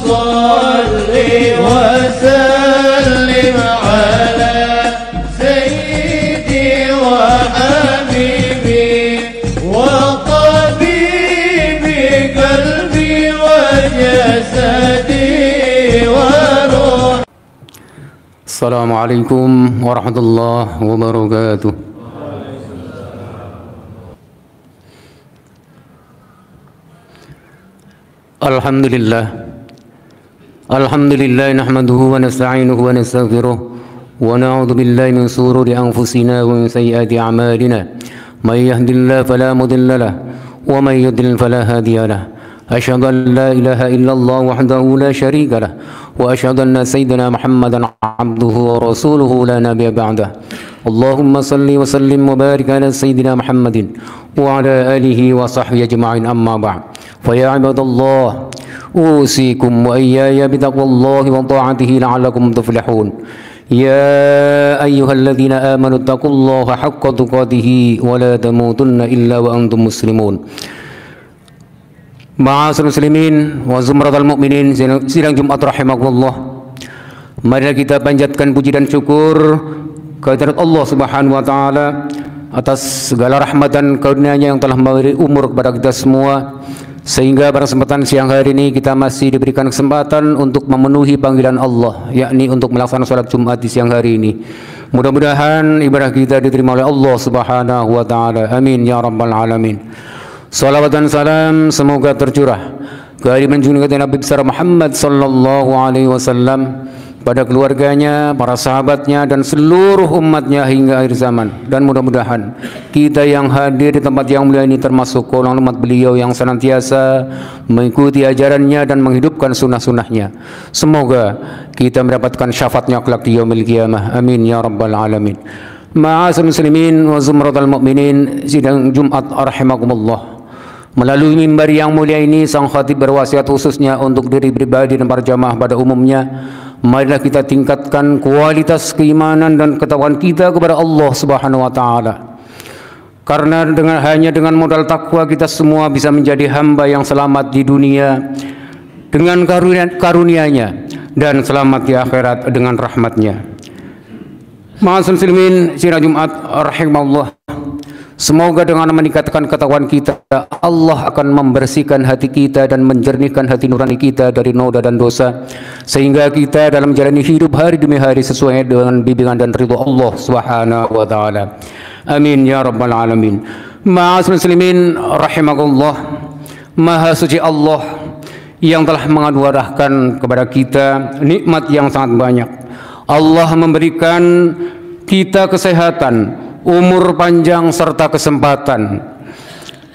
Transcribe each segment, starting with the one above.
صل وسلم على سيدي وحبيبي وطبيبي قلبي وجسدي وروحي. السلام عليكم ورحمة الله وبركاته. Alhamdulillah nahmaduhu wa nasta'inuhu wa nastaghfiruh wa na'udzu billahi min shururi anfusina wa min sayyiati a'malina may yahdihillahu fala mudilla lahu wa may yudlil fala hadiya lahu. Asyhadu an la ilaha illallah wahdahu la syarika lahu wa asyhadu anna sayyidina Muhammadan 'abduhu wa rasuluhu la nabiyya ba'dahu. Allahumma salli wa sallim wa barik ala sayyidina Muhammadin wa ala alihi wa sahbihi ajma'in, amma ba'd. Fa ya ibadallah أوصيكم وإياي بتقوى الله وطاعته لعلكم تفلحون. يا أيها الذين آمنوا اتقوا الله حق تقاته ولا تموتن إلا وأنتم مسلمون. Ma'asyiral muslimin wa zumratal mu'minin, sidang Jumat rahimakumullah. Mari kita panjatkan puji dan syukur kehadirat Allah Subhanahu wa taala atas segala rahmat dan karunia-Nya yang telah memberi umur kepada kita semua, sehingga pada kesempatan siang hari ini kita masih diberikan kesempatan untuk memenuhi panggilan Allah, yakni untuk melaksanakan salat Jumat di siang hari ini. Mudah-mudahan ibadah kita diterima oleh Allah Subhanahu wa taala. Amin ya rabbal alamin. Salawat dan salam semoga tercurah kepada junjungan Nabi besar Muhammad sallallahu alaihi wasallam, pada keluarganya, para sahabatnya, dan seluruh umatnya hingga akhir zaman. Dan mudah-mudahan kita yang hadir di tempat yang mulia ini termasuk golongan umat beliau yang senantiasa mengikuti ajarannya dan menghidupkan sunnah-sunnahnya. Semoga kita mendapatkan syafaatnya kelak di yaumil qiyamah. Amin ya rabbal alamin. Ma'asyiral muslimin wa zumratal mu'minin, sidang Jumat rahimakumullah. Melalui mimbar yang mulia ini, sang khatib berwasiat khususnya untuk diri pribadi dan para jamaah pada umumnya. Marilah kita tingkatkan kualitas keimanan dan ketakwaan kita kepada Allah Subhanahu wa taala. Karena hanya dengan modal takwa kita semua bisa menjadi hamba yang selamat di dunia dengan karunia-Nya dan selamat di akhirat dengan rahmat-Nya. Ma'asyiral muslimin, sidang Jumat rahimakumullah. Semoga dengan meningkatkan ketakwaan kita, Allah akan membersihkan hati kita dan menjernihkan hati nurani kita dari noda dan dosa, sehingga kita dalam menjalani hidup hari demi hari sesuai dengan bimbingan dan ridha Allah Subhanahu wa taala. Amin ya rabbal alamin. Ma'asyiral muslimin rahimakumullah. Maha suci Allah yang telah menganugerahkan kepada kita nikmat yang sangat banyak. Allah memberikan kita kesehatan, umur panjang serta kesempatan,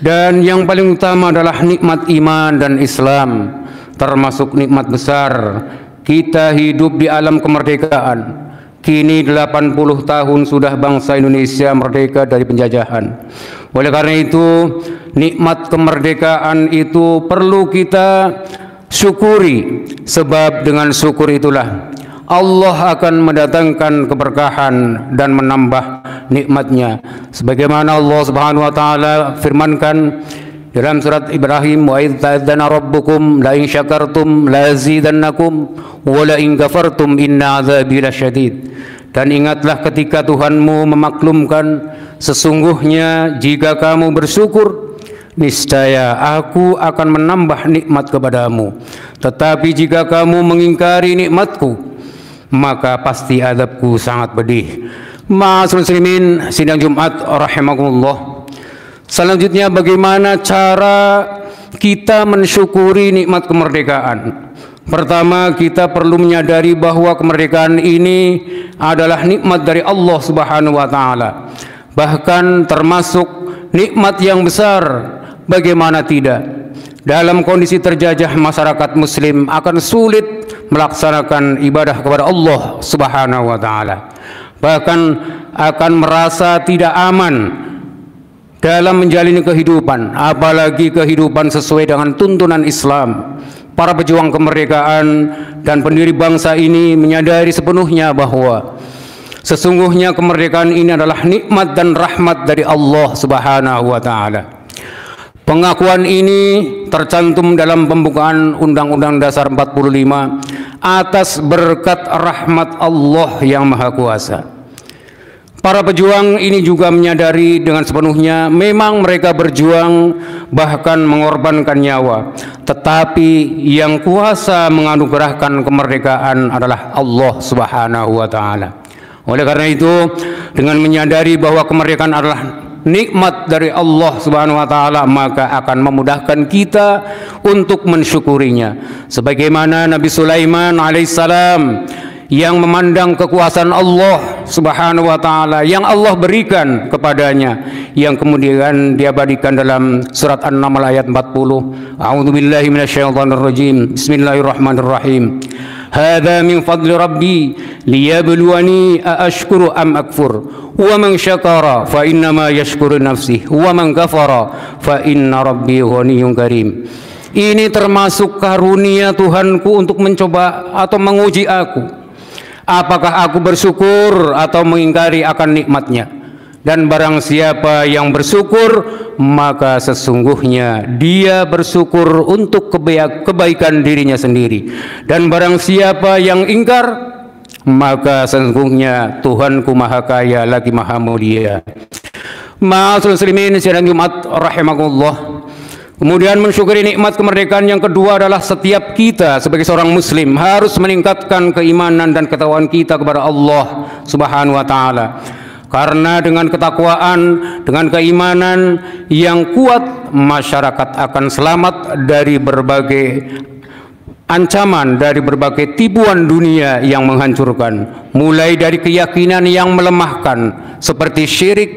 dan yang paling utama adalah nikmat iman dan Islam, termasuk nikmat besar kita hidup di alam kemerdekaan. Kini 80 tahun sudah bangsa Indonesia merdeka dari penjajahan. Oleh karena itu, nikmat kemerdekaan itu perlu kita syukuri, sebab dengan syukur itulah Allah akan mendatangkan keberkahan dan menambah nikmat-Nya, sebagaimana Allah Subhanahu wa taala firmankan dalam surat Ibrahim, wa idz ta'adzana rabbukum la in syakartum la azidannakum wa la in kafartum inna 'adzabi lasyadid. Dan ingatlah ketika Tuhanmu memaklumkan, sesungguhnya jika kamu bersyukur, niscaya aku akan menambah nikmat kepadamu, tetapi jika kamu mengingkari nikmatku, maka pasti azabku sangat pedih. Ma'asyiral muslimin, sidang Jumat rahimakumullah. Selanjutnya, bagaimana cara kita mensyukuri nikmat kemerdekaan? Pertama, kita perlu menyadari bahwa kemerdekaan ini adalah nikmat dari Allah Subhanahu wa taala. Bahkan termasuk nikmat yang besar. Bagaimana tidak? Dalam kondisi terjajah, masyarakat muslim akan sulit melaksanakan ibadah kepada Allah Subhanahu wa taala. Bahkan akan merasa tidak aman dalam menjalani kehidupan, apalagi kehidupan sesuai dengan tuntunan Islam. Para pejuang kemerdekaan dan pendiri bangsa ini menyadari sepenuhnya bahwa sesungguhnya kemerdekaan ini adalah nikmat dan rahmat dari Allah Subhanahu wa taala. Pengakuan ini tercantum dalam pembukaan Undang-Undang Dasar 45 atas berkat rahmat Allah yang Maha Kuasa. Para pejuang ini juga menyadari dengan sepenuhnya memang mereka berjuang bahkan mengorbankan nyawa, tetapi yang kuasa menganugerahkan kemerdekaan adalah Allah Subhanahu wa taala. Oleh karena itu, dengan menyadari bahwa kemerdekaan adalah nikmat dari Allah Subhanahu wa taala, maka akan memudahkan kita untuk mensyukurinya. Sebagaimana Nabi Sulaiman alaihissalam yang memandang kekuasaan Allah Subhanahu wa taala yang Allah berikan kepadanya, yang kemudian diabadikan dalam surat An-Naml ayat 40. A'udzubillahi minasyaitonir rajim. Bismillahirrahmanirrahim. Hadza min fadli rabbi liyabluwani aashkuru am akfur wa man syakara fa innama yashkuru nafsihi wa man kafara fa inna rabbi ghaniyyun karim. Ini termasuk karunia Tuhanku untuk mencoba atau menguji aku. Apakah aku bersyukur atau mengingkari akan nikmatnya? Dan barang siapa yang bersyukur, maka sesungguhnya dia bersyukur untuk kebaikan dirinya sendiri. Dan barang siapa yang ingkar, maka sesungguhnya Tuhanku Maha Kaya lagi Maha Mulia. Ma'asyiral muslimin sidang Jumat rahimakumullah. Kemudian mensyukuri nikmat kemerdekaan yang kedua adalah setiap kita sebagai seorang muslim harus meningkatkan keimanan dan ketakwaan kita kepada Allah Subhanahu wa taala. Karena dengan ketakwaan, dengan keimanan yang kuat, masyarakat akan selamat dari berbagai ancaman, dari berbagai tipuan dunia yang menghancurkan, mulai dari keyakinan yang melemahkan seperti syirik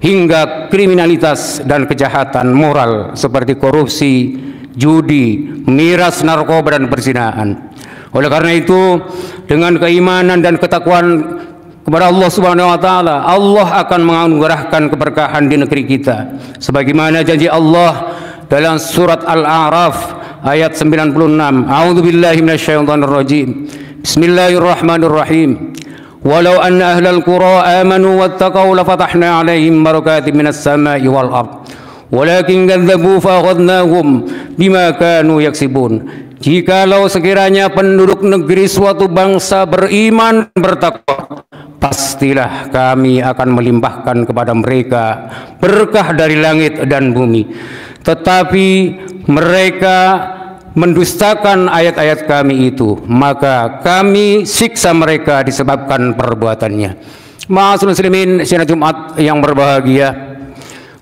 hingga kriminalitas dan kejahatan moral seperti korupsi, judi, miras, narkoba, dan perzinahan. Oleh karena itu, dengan keimanan dan ketakwaan kepada Allah Subhanahu wa taala, Allah akan menganugerahkan keberkahan di negeri kita. Sebagaimana janji Allah dalam surat Al-A'raf ayat 96. A'udzubillahi minasyaitonir rajim. Bismillahirrahmanirrahim. Walau anna ahlal qura amanu wattaqau lafatahna alaihim barakatin minas samai wal ard walakin kadzdzabu fa'akhadnahum bima kanu yaksibun. Jikalau sekiranya penduduk negeri suatu bangsa beriman bertakwa, pastilah kami akan melimpahkan kepada mereka berkah dari langit dan bumi. Tetapi mereka mendustakan ayat-ayat kami itu, maka kami siksa mereka disebabkan perbuatannya. Ma'asyiral muslimin sidang Jumat yang berbahagia.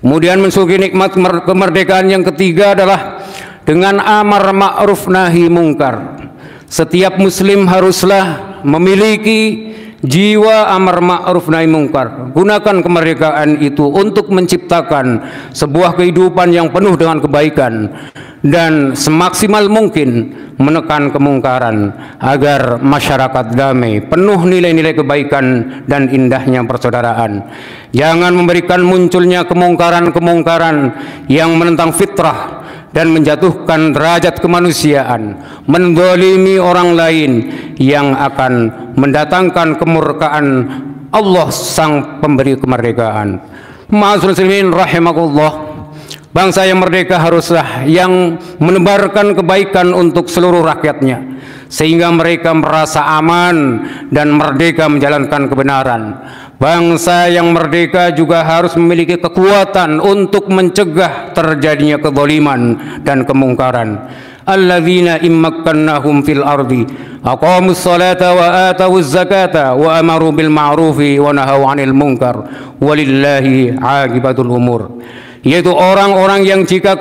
Kemudian mensyukuri nikmat kemerdekaan yang ketiga adalah dengan amar ma'ruf nahi mungkar. Setiap muslim haruslah memiliki jiwa amar ma'ruf nahi mungkar. Gunakan kemerdekaan itu untuk menciptakan sebuah kehidupan yang penuh dengan kebaikan dan semaksimal mungkin menekan kemungkaran agar masyarakat damai, penuh nilai-nilai kebaikan dan indahnya persaudaraan. Jangan memberikan munculnya kemungkaran-kemungkaran yang menentang fitrah dan menjatuhkan derajat kemanusiaan, menzalimi orang lain yang akan mendatangkan kemurkaan Allah sang pemberi kemerdekaan. Ma'asyiral muslimin rahimakumullah. Bangsa yang merdeka haruslah yang menebarkan kebaikan untuk seluruh rakyatnya, sehingga mereka merasa aman dan merdeka menjalankan kebenaran. Bangsa yang merdeka juga harus memiliki kekuatan untuk mencegah terjadinya kezaliman dan kemungkaran. Alladzina immakkannahum fil ardi aqamus salata wa atawuz zakata wa amaru bil ma'rufi wa nahaw 'anil munkar walillahi 'aqibatul umur. Yaitu orang-orang yang jika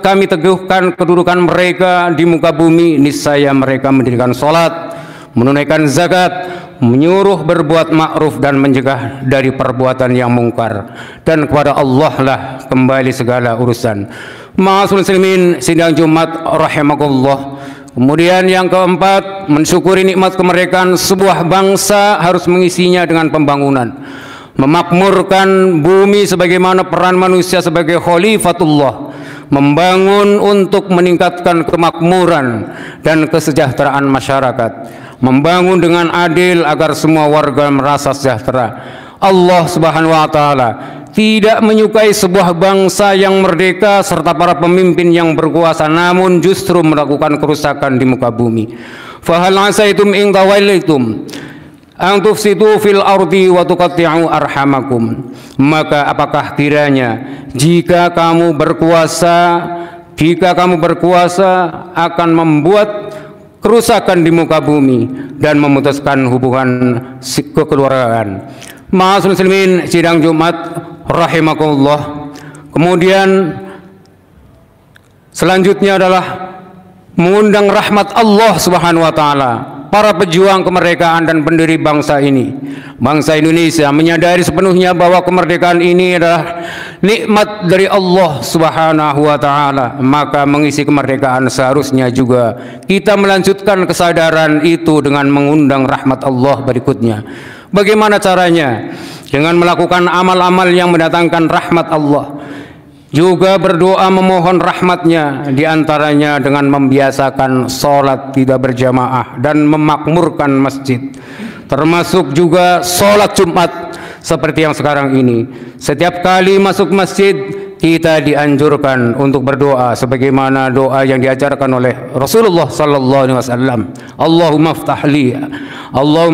kami teguhkan kedudukan mereka di muka bumi, niscaya mereka mendirikan salat, menunaikan zakat, menyuruh berbuat ma'ruf dan mencegah dari perbuatan yang mungkar, dan kepada Allah lah kembali segala urusan. Ma'asyiral muslimin sidang Jumat rahimakumullah. Kemudian yang keempat, mensyukuri nikmat kemerdekaan sebuah bangsa harus mengisinya dengan pembangunan, memakmurkan bumi sebagaimana peran manusia sebagai khalifatullah, membangun untuk meningkatkan kemakmuran dan kesejahteraan masyarakat, membangun dengan adil agar semua warga merasa sejahtera. Allah Subhanahu wa taala tidak menyukai sebuah bangsa yang merdeka serta para pemimpin yang berkuasa, namun justru melakukan kerusakan di muka bumi. Fahal asaitum in tawallaitum an tufsidu fil ardi wa tuqatti'u arhamakum. Maka apakah kiranya jika kamu berkuasa akan membuat kerusakan di muka bumi dan memutuskan hubungan kekeluargaan. Ma'asyiral muslimin, sidang Jumat rahimakumullah. Kemudian selanjutnya adalah mengundang rahmat Allah Subhanahu wa taala. Para pejuang kemerdekaan dan pendiri bangsa ini, bangsa Indonesia, menyadari sepenuhnya bahwa kemerdekaan ini adalah nikmat dari Allah Subhanahu wa taala. Maka mengisi kemerdekaan seharusnya juga kita melanjutkan kesadaran itu dengan mengundang rahmat Allah berikutnya. Bagaimana caranya? Dengan melakukan amal-amal yang mendatangkan rahmat Allah, juga berdoa memohon rahmatnya, diantaranya dengan membiasakan sholat tidak berjamaah dan memakmurkan masjid, termasuk juga sholat Jumat seperti yang sekarang ini. Setiap kali masuk masjid kita dianjurkan untuk berdoa sebagaimana doa yang diajarkan oleh Rasulullah sallallahu alaihi wasallam. Allahumma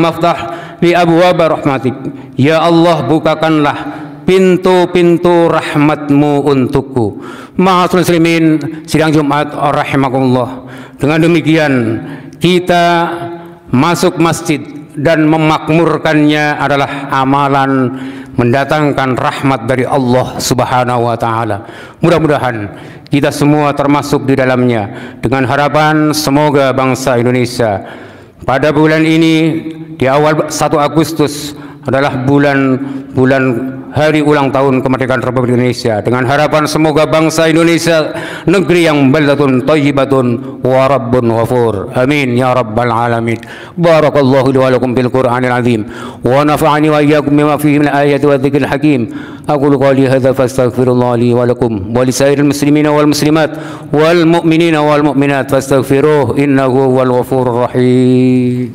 iftah li abwaab rahmatik. Ya Allah, bukakanlah pintu-pintu rahmatmu untukku. Ma'asyiral muslimin, sidang Jumat rahimakumullah. Dengan demikian kita masuk masjid dan memakmurkannya adalah amalan mendatangkan rahmat dari Allah Subhanahu wa taala. Mudah-mudahan kita semua termasuk di dalamnya, dengan harapan semoga bangsa Indonesia pada bulan ini di awal 1 Agustus adalah bulan hari ulang tahun kemerdekaan Republik Indonesia, dengan harapan semoga bangsa Indonesia negeri yang baldatun thayyibatun wa rabbun ghafur. Amin ya rabbal alamin. Barakallahu li wa lakum bil Qur'anil azim wa nafa'ani wa iyyakum bima fihi min ayati wa dzikril hakim. Aqulu qawli hadza fastaghfirullah li wa lakum wa li sairil muslimina wal muslimat wal mu'minina wal mu'minat fastaghfiruhu innahu huwal ghafurur rahim.